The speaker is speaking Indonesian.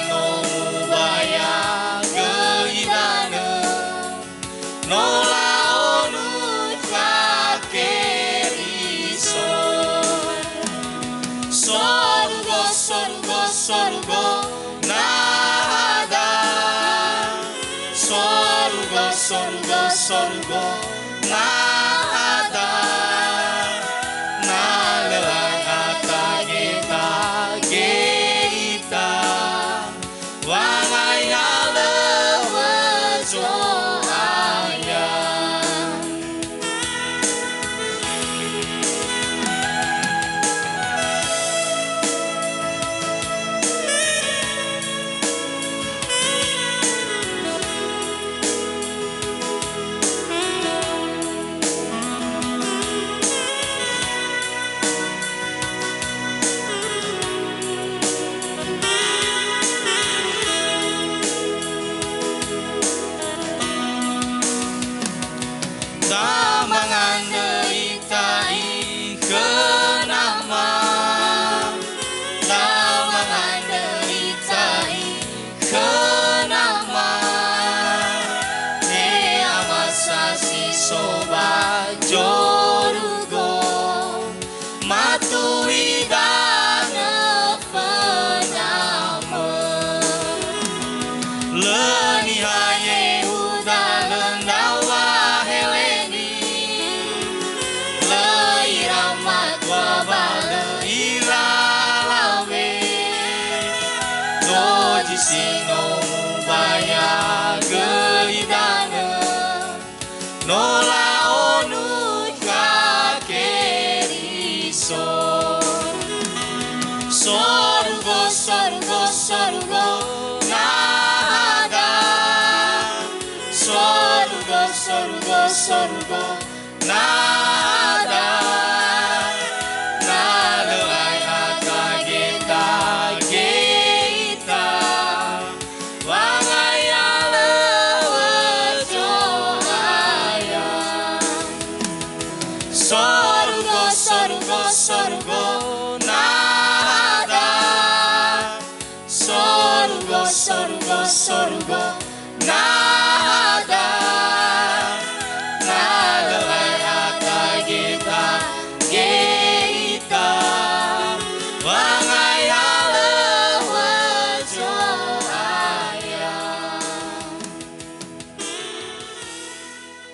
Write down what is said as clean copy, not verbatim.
너무 봐야 그이다는 놀라운 우가케리소 소르고 나다 소르고 나다 나를 아타게 왕아야 레워조아야 Damangan deritai kenama Damangan deritai kenama Ne amasasi soba jorugo Matui dana penama Lenihaye udalan dawa Sino baya geidana nola onu kakeriso sorugo nada sorugo nada nalai akageta Sorugo nada Sorugo nada